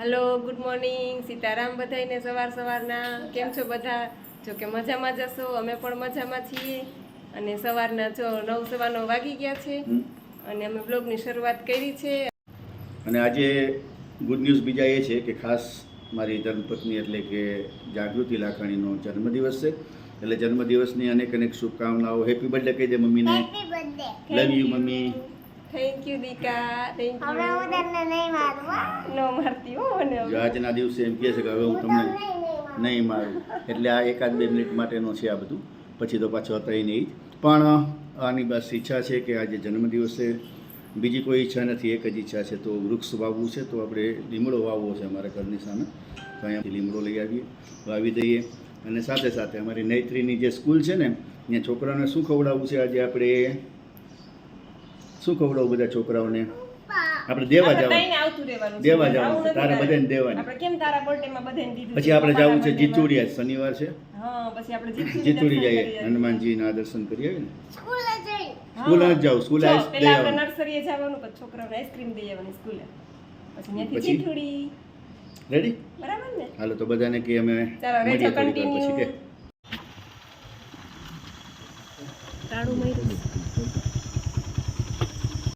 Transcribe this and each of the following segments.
Hello good morning Sitaram बधाईने सवार सवाરના કેમ છો બધા? જો કે મજામાં જશો, અમે પણ મજામાં છીએ. અને સવારના જો 9:15 વાગી ગયા છે અને અમે બ્લોગની શરૂઆત કરી છે. અને આજે ગુડ ન્યૂઝ બીજા એ છે કે ખાસ મારી ધર્મપત્ની એટલે કે જાગૃતિ લાખાણીનો જન્મદિવસ છે. એટલે જન્મદિવસની અનેક અનેક શુભકામનાઓ. હેપી બર્થડે કહી દે મમ્મીને. Love you mummy. Thank you દીકા, થેન્ક યુ. હવે હું તને નહીં મારું, નો મારતી હો મને. જો આજના દિવસે એમ કહે છે કે હવે હું તમને નહીં મારું. એટલે આ 1-2 મિનિટ માટેનો છે આ બધું, પછી તો પાછો હતા નહીં. પણ આની બસ ઈચ્છા છે કે આજે જન્મદિવસે બીજી કોઈ ઈચ્છા નથી, એક જ ઈચ્છા છે. તો વૃક્ષ વાવવું છે, તો આપણે લીમડો વાવવો છે અમારા ઘરની સામે. તો અહીંયાથી લીમડો લઈ આવીએ, વાવી દઈએ. અને સાથે સાથે અમારી નૈત્રીની જે સ્કૂલ છે ને, ત્યાં છોકરાઓને શું ખવડાવવું છે આજે આપણે? શું ખવડાવું બધા છોકરાઓને? આપણે દેવા જવાનું છે, તારે બધાને દેવાની. આપણે કેમ તારા બર્થડેમાં બધાને દીધું. પછી આપણે જવું છે જીતુડિયા, શનિવાર છે. હા, પછી આપણે જીતુડી જઈએ, હનુમાનજીના દર્શન કરી આવીએ ને. સ્કૂલે જ જાવ, સ્કૂલે પહેલા આપણે નર્સરીએ જવાનું, પછી છોકરાઓને આઈસ્ક્રીમ દઈ આવવાની સ્કૂલે, પછી ત્યાંથી જીતુડી. રેડી? બરાબર ને? હાલો તો બધાને કે અમે મળીએ પછી કે તાળું માર્યું.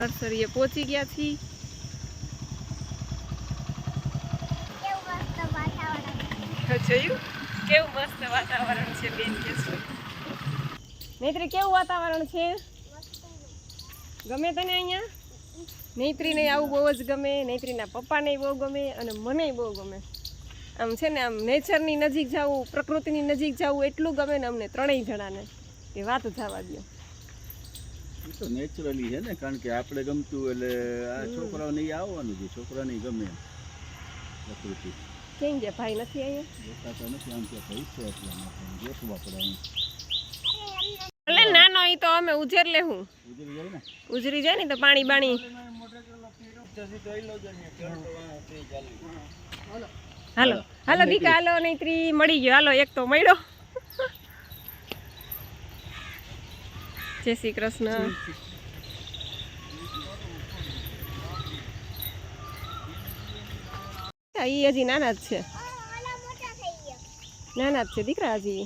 નર્સરીએ પહોંચી ગયા છીએ. જોયું કેવું મસ્ત વાતાવરણ છે બેન કે છે. નૈત્રી કેવું વાતાવરણ છે? ગમે તને અહીંયા? નૈત્રીને આવું બહુ જ ગમે, નૈત્રીના પપ્પાને બહુ ગમે અને મને બહુ ગમે. આમ છે ને, આમ નેચરની નજીક જવું, પ્રકૃતિની નજીક જવું એટલું ગમે ને અમને ત્રણેય જણાને કે વાત જવા દો. એ તો નેચરલી છે ને, કારણ કે આપણે ગમતું એટલે આ છોકરાઓને આવવાનું છે, છોકરાને ગમે પ્રકૃતિ. કેમ ગયા ભાઈ નથી અહીંયા? નથી આમ કે ભાઈ છે એટલા માટે જોશું આપણે અહીં. એટલે નાનો ઈ તો અમે ઉજેર લેવું, ઉજરી જાય ને, ઉજરી જાય ને તો પાણી બાણી. હાલો હાલો દીકા, હાલો નૈત્રી મળી ગયો. હાલો એક તો મળ્યો. જય શ્રી કૃષ્ણ. ઈ હજી નાના જ છે, નાના જ છે દીકરા હજી.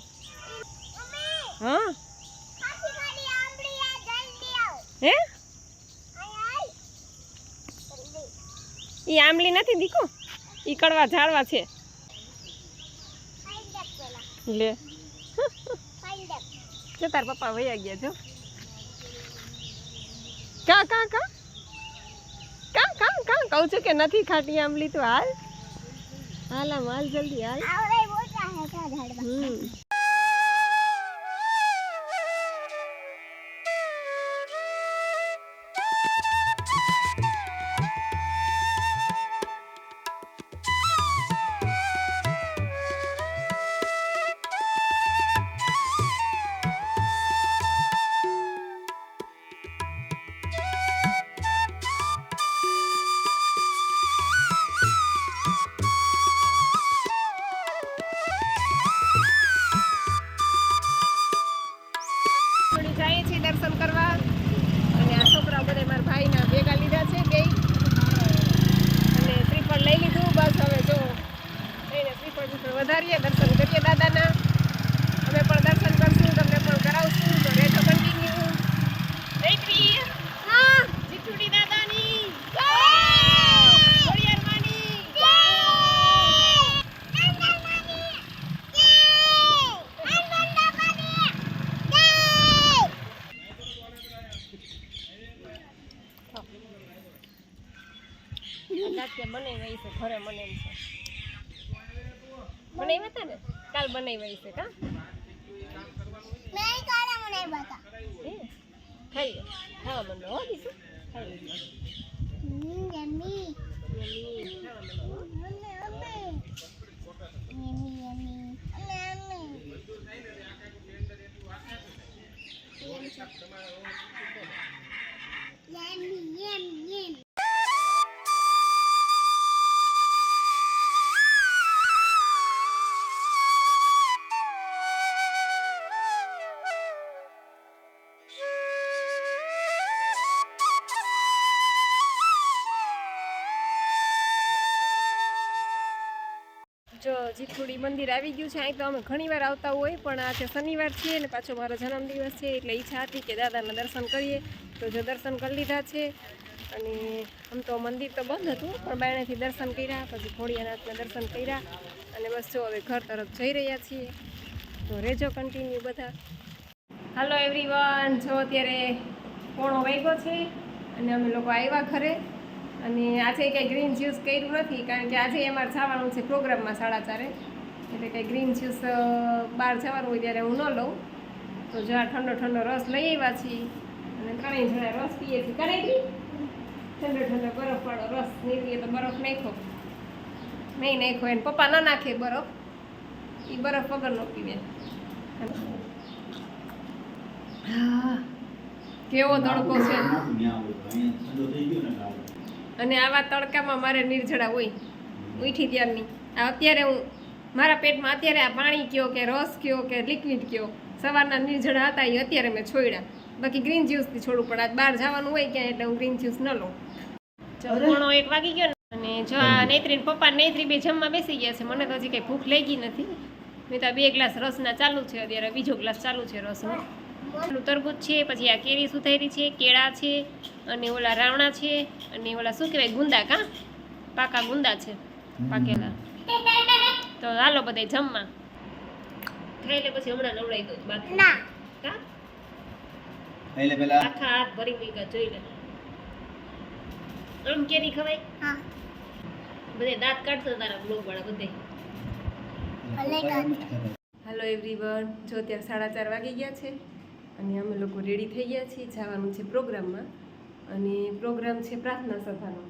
હા હે, ઈ આંબલી નથી દીકો, ઈ કડવા ઝાડવા છે. લે જો તાર પપ્પા વયા ગયા. જો કા કા કા કા કા કા કહું છું કે નથી ખાટી આંબલી તો હાલ હાલ આમ હાલ જલ્દી હાલ. જાય છે દર્શન કરવા. અને આ છોકરાઓ બધા મારા ભાઈના ભેગા લીધા છે બે, અને શ્રીફળ લઈ લીધું. બસ હવે જો એને શ્રીફળ વધારીએ, દર્શન કરીએ દાદાના. અમે પણ દર્શન કરશું, તમને પણ કરાવશું. તો રહેજો કન્ટિન્યુ. નૈત્રી હા, જીતુડી દાદાની જય, ખોડિયાર માની જય, બનાવી છે ઘરે. મને એમ છે બનાવી હતા ને, કાલ બનાવી છે. કા ખાઈ લો, ખાવા માંડો હો દીસુ, ખાઈ લો. જો જીતપુડી મંદિર આવી ગયું છે. અહીં તો અમે ઘણીવાર આવતા હોય, પણ આજે શનિવાર છે ને પાછો મારો જન્મદિવસ છે, એટલે ઈચ્છા હતી કે દાદાના દર્શન કરીએ. તો જો દર્શન કરી લીધા છે. અને આમ તો મંદિર તો બંધ હતું, પણ બાયણેથી દર્શન કર્યા, પછી ભોળિયાનાથના દર્શન કર્યા, અને બસ જો હવે ઘર તરફ જઈ રહ્યા છીએ. તો રેજો કન્ટિન્યુ બધા. હાલો એવરીવન, જો અત્યારે 1:15 વાગ્યો છે અને અમે લોકો આવ્યા ઘરે. અને આજે કંઈ ગ્રીન જ્યુસ કર્યું નથી, કારણ કે આજે અમારે જવાનું છે પ્રોગ્રામમાં 4:30, એટલે કંઈ ગ્રીન જ્યુસ બહાર જવાનું હોય ત્યારે હું ન લઉં. તો જો આ ઠંડો ઠંડો રસ લઈ આવ્યા છીએ અને ત્રણેય જણા રસ પીએ છીએ. કરેલી ઠંડો ઠંડો બરફવાળો રસ. નહીં તો બરફ નાખો, નહીં નાખો, એને પપ્પા ન નાખે બરફ, એ બરફ વગરનો પીવે. હા, કેવો તડકો છે. અને આવા તડકામાં મારે નિર્જળા હોય ઉઠી ત્યારની. અત્યારે હું મારા પેટમાં અત્યારે આ પાણી કયો કે રસ કયો કે લિક્વિડ કયો, સવારના નિર્જળા હતા એ અત્યારે મેં છોડ્યા. બાકી ગ્રીન જ્યુસથી છોડું, પણ આજ બહાર જવાનું હોય ક્યાં એટલે હું ગ્રીન જ્યુસ ન લઉં. 1:15 વાગી ગયો ને. અને જો આ નેત્રી પપ્પા નેત્રી બે જમવા બેસી ગયા છે. મને તો હજી કંઈ ભૂખ લાગી નથી. મેં તો 2 ગ્લાસ રસના ચાલુ છે, અત્યારે બીજો ગ્લાસ ચાલુ છે રસનો. તરબૂચ છે, પછી આ કેરી સુધારી છે, કેળા છે, અને ઓલા રાવણા છે, અને ઓલા શું કહેવાય ગુંદા, કા પાકા ગુંદા છે પાકેલા. તો હાલો બધા જમવા ખાઈ લે, પછી હમણાં નવડાવી દઉં બાકી કા ખાઈ લે પેલા. આખા હાથ ભરી મૂક્યા, જોઈ લે. આમ કેરી ખવાય? હા. બધે દાંત કાઢતો તારા બ્લોગ વાળા બધે. હાલો એવરીવન, જો અત્યારે 4:30 વાગી ગયા છે અને અમે લોકો રેડી થઈ ગયા છીએ, જવાનું છે પ્રોગ્રામમાં. અને પ્રોગ્રામ છે પ્રાર્થના સભાનો.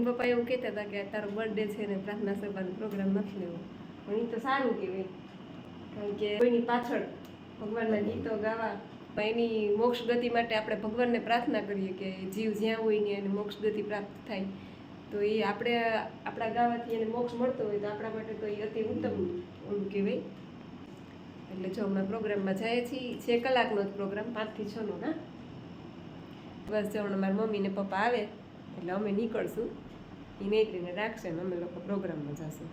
પપ્પા એવું કહેતા હતા કે તારો બર્થડે છે ને પ્રાર્થના સભાનો પ્રોગ્રામ નથી લેવો, પણ એ તો સારું કહેવાય, કારણ કે કોઈની પાછળ ભગવાનના ગીતો ગાવા, એની મોક્ષ ગતિ માટે આપણે ભગવાનને પ્રાર્થના કરીએ કે જીવ જ્યાં હોય ને એને મોક્ષ ગતિ પ્રાપ્ત થાય. તો એ આપણે આપણા ગાવાથી એને મોક્ષ મળતો હોય તો આપણા માટે તો એ અતિ ઉત્તમ ઓલું કહેવાય. એટલે જો અમે પ્રોગ્રામમાં જઈએ છીએ. 6 કલાકનો જ પ્રોગ્રામ, 5 થી 6 નો. હા, બસ જો હમણાં મારા મમ્મી ને પપ્પા આવે એટલે અમે નીકળશું. એ નીકળીને રાખશે ને અમે લોકો પ્રોગ્રામમાં જશું.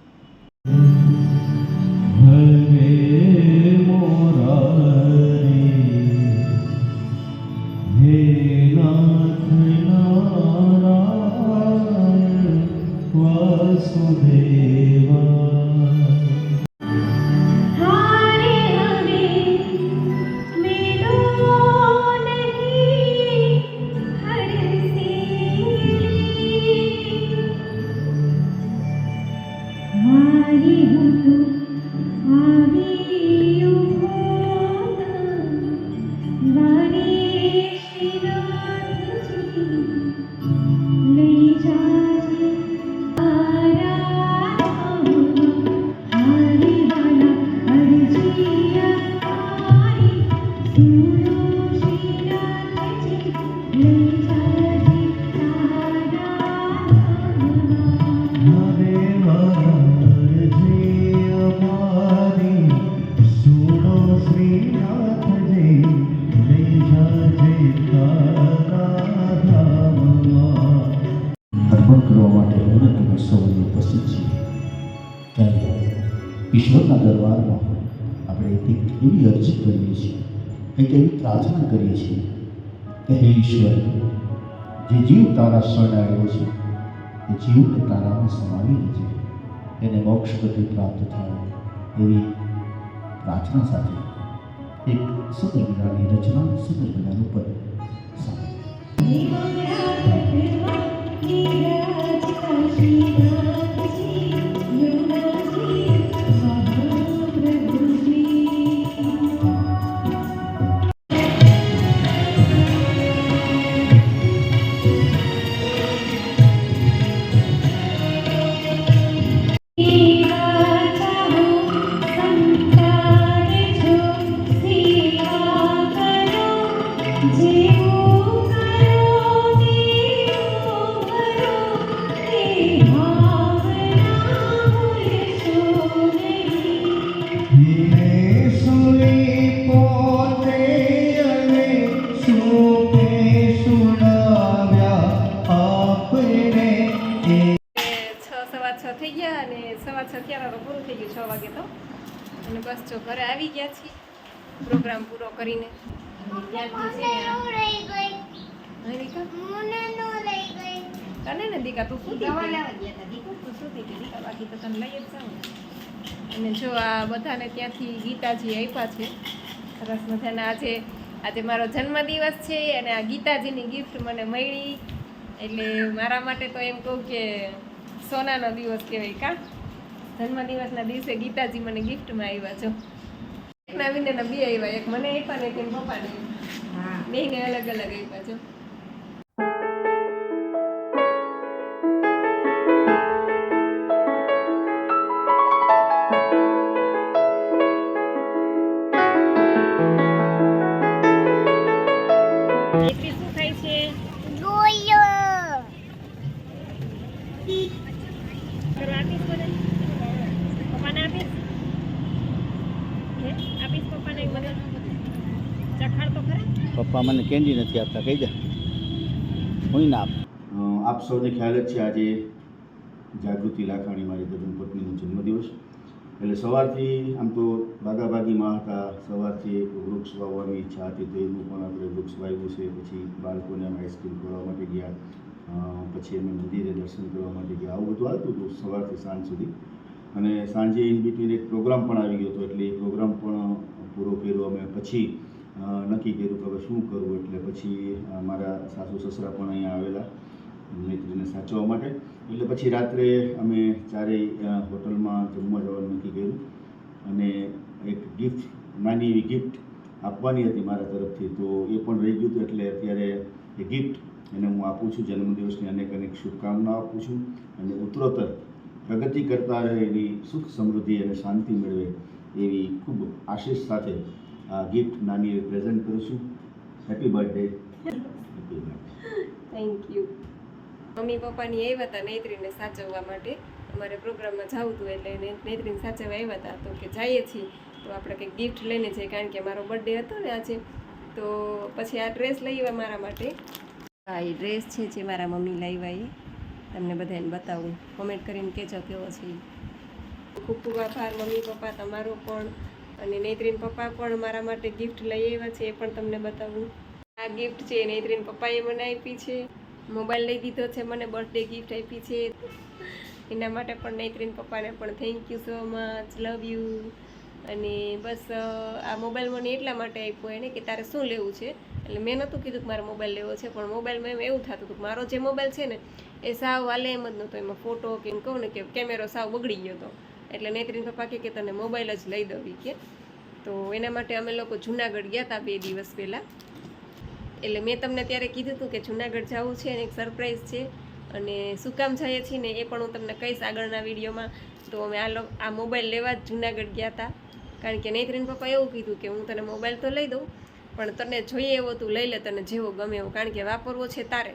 ઈશ્વરના દરબારમાં આપણે એક એવી અરજી કરીએ છીએ, એક એવી પ્રાર્થના કરીએ છીએ કે હે ઈશ્વર, જે જીવ તારા શરણે આવ્યો છે એ જીવને તારામાં સમાવી લેજે, એને મોક્ષ ગતિ પ્રાપ્ત થાય. એવી પ્રાર્થના સાથે એક સુંદર મજાની રચના, સુંદર મજાનું પદ Oh જો ઘરે આવી ગયા છીએ પ્રોગ્રામ પૂરો કરીને. ત્યારથી છે ને રીકા તને ને દીકા તું શું તું સુતી હતી દીકા, બાકી તો તને લઈ જ જાઉં. અને જો આ બધાને ત્યાંથી ગીતાજી આપ્યા છે સરસ મજાના. આજે મારો જન્મદિવસ છે અને આ ગીતાજીની ગિફ્ટ મને મળી, એટલે મારા માટે તો એમ કહું કે સોનાનો દિવસ કહેવાય. કા જન્મદિવસના દિવસે ગીતાજી મને ગિફ્ટમાં આવ્યા. જો એક નવીને બે આવ્યા, એક મને આપ્યા ને એક એમ પપ્પાને આપ્યા. બેને અલગ અલગ આપ્યા. જો શું થાય છે? આપીશ મને પપ્પાને આપીશ પપ્પાને મને ચખાડ તો ખરા. પપ્પા મને કેન્ડી નથી આપતા, કહી દે હું ના આપ સૌને ખ્યાલ જ છે આજે જાગૃતિ લાખાણી મારી ધર્મપત્નીનો જન્મદિવસ. એટલે સવારથી આમ તો ભાગાભાગીમાં હતા, સવારથી એક વૃક્ષ વાવવાની ઈચ્છા હતી તો એનું પણ આપણે વૃક્ષ વાવ્યું છે. પછી બાળકોને અમે આઈસ્ક્રીમ ખવડાવવા માટે ગયા, પછી અમે મંદિરે દર્શન કરવા માટે ગયા. આવું બધું હાલતું હતું સવારથી સાંજ સુધી. અને સાંજે ઇન બિટવીન એક પ્રોગ્રામ પણ આવી ગયો હતો, એટલે એ પ્રોગ્રામ પણ પૂરો કર્યો અમે. પછી નક્કી કર્યું કે હવે શું કરવું, એટલે પછી મારા સાસુ સસરા પણ અહીંયા આવેલા મૈત્રીને સાચવવા માટે. એટલે પછી રાત્રે અમે ચારેય હોટલમાં જમવા જવાનું નક્કી કર્યું અને એક ગિફ્ટ, નાની એવી ગિફ્ટ આપવાની હતી મારા તરફથી, તો એ પણ રહી ગયું હતું. એટલે અત્યારે એ ગિફ્ટ એને હું આપું છું. જન્મદિવસની અનેક અનેક શુભકામનાઓ આપું છું અને ઉત્તરોત્તર પ્રગતિ કરતા રહે, એવી સુખ સમૃદ્ધિ અને શાંતિ મેળવે એવી ખૂબ આશીષ સાથે આ ગિફ્ટ નાની એવી પ્રેઝન્ટ કરું છું. Happy birthday. Happy birthday. Thank you. Mummy પપ્પાની આવ્યા હતા નૈત્રીને સાચવવા માટે. અમારે પ્રોગ્રામમાં જવું હતું એટલે નૈત્રીને સાચવવા આવ્યા હતા. તો કે જઈએ છીએ તો આપણે કંઈક ગિફ્ટ લઈને જઈએ, કારણ કે મારો બર્થડે હતો ને આજે. તો પછી આ ડ્રેસ લઈ આવ્યા મારા માટે. હા, એ ડ્રેસ છે જે મારા મમ્મી લાવ્યા. એ તમને બધાને બતાવું, કોમેન્ટ કરીને કહેજો કેવો છે. ખૂબ ખૂબ આભાર મમ્મી પપ્પા તમારો પણ, અને નૈત્રીન પપ્પા પણ મારા માટે ગિફ્ટ લઈ આવ્યા છે, એ પણ તમને બતાવું. આ ગિફ્ટ છે નૈત્રીન પપ્પાએ મને આપી છે. મોબાઈલ લઈ દીધો છે મને, બર્થડે ગિફ્ટ આપી છે. એના માટે પણ નૈત્રીન પપ્પાને પણ thank you so much, love you. અને બસ આ મોબાઈલ મને એટલા માટે આપ્યો એને કે તારે શું લેવું છે. એટલે મેં નહોતું કીધું કે મારે મોબાઈલ લેવો છે, પણ મોબાઈલમાં એમ એવું થતું હતું કે મારો જે મોબાઈલ છે ને એ સાવ હાલે એમ જ નહોતો. એમાં ફોટો કે એમ કહું ને કે કેમેરો સાવ બગડી ગયો હતો. એટલે નૈત્રીન પપ્પા કે તને મોબાઈલ જ લઈ દઉં કે. તો એના માટે અમે લોકો જુનાગઢ ગયા હતા 2 દિવસ પહેલાં. એટલે મેં તમને ત્યારે કીધું હતું કે જુનાગઢ જવું છે અને એક સરપ્રાઈઝ છે, અને શું કામ જઈએ છીએ ને એ પણ હું તમને કહીશ આગળના વિડીયોમાં. તો અમે આ મોબાઈલ લેવા જ જુનાગઢ ગયા હતા, કારણ કે નૈત્રીન પપ્પા એવું કીધું કે હું તને મોબાઈલ તો લઈ દઉં, પણ તને જોઈએ એવો તું લઈ લે, તને જેવો ગમે એવો, કારણ કે વાપરવો છે તારે.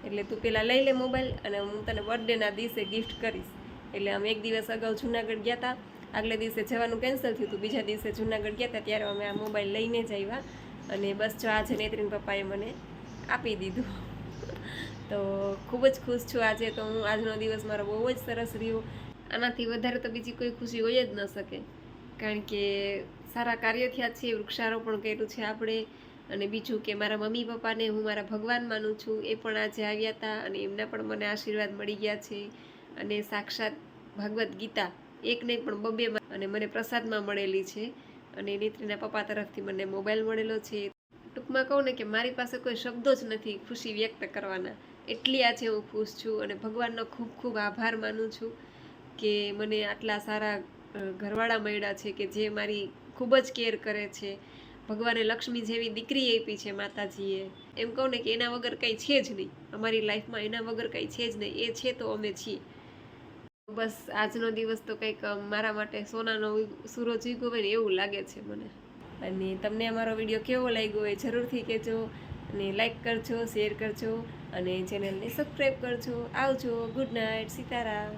એટલે તું પહેલાં લઈ લે મોબાઈલ, અને હું તને બર્થડેના દિવસે ગિફ્ટ કરીશ. એટલે અમે એક દિવસ અગાઉ જુનાગઢ ગયા હતા. આગલે દિવસે જવાનું કેન્સલ થયું હતું, બીજા દિવસે જુનાગઢ ગયા હતા ત્યારે અમે આ મોબાઈલ લઈને જ આવ્યા. અને બસ જો આજે નૈત્રીન પપ્પાએ મને આપી દીધું. તો ખૂબ જ ખુશ છું આજે. તો હું આજનો દિવસ મારો બહુ જ સરસ રહ્યો. આનાથી વધારે તો બીજી કોઈ ખુશી હોય જ ન શકે, કારણ કે સારા કાર્ય થયા છે, વૃક્ષારોપણ કર્યું છે આપણે. અને બીજું કે મારા મમ્મી પપ્પાને હું મારા ભગવાન માનું છું, એ પણ આજે આવ્યા હતા અને એમના પણ મને આશીર્વાદ મળી ગયા છે. અને સાક્ષાત ભાગવત ગીતા એક નહીં પણ 2 અને મને પ્રસાદમાં મળેલી છે. અને નૈત્રીના પપ્પા તરફથી મને મોબાઈલ મળેલો છે. ટૂંકમાં કહું ને કે મારી પાસે કોઈ શબ્દો જ નથી ખુશી વ્યક્ત કરવાના, એટલી આજે હું ખુશ છું. અને ભગવાનનો ખૂબ ખૂબ આભાર માનું છું કે મને આટલા સારા ઘરવાળા મળ્યા છે કે જે મારી ખૂબ જ કેર કરે છે. ભગવાને લક્ષ્મી જેવી દીકરી આપી છે માતાજીએ. એમ કહું ને કે એના વગર કંઈ છે જ નહીં અમારી લાઈફમાં, એના વગર કંઈ છે જ નહીં. એ છે તો અમે છીએ. બસ આજનો દિવસ તો કંઈક મારા માટે સોનાનો સૂરજ ઉગ્યો હોય ને એવું લાગે છે મને. અને તમને અમારો વિડીયો કેવો લાગ્યો હોય જરૂરથી કહેજો, અને લાઈક કરજો, શેર કરજો, અને ચેનલને સબસ્ક્રાઈબ કરજો. આવજો, ગુડ નાઇટ, સીતારામ.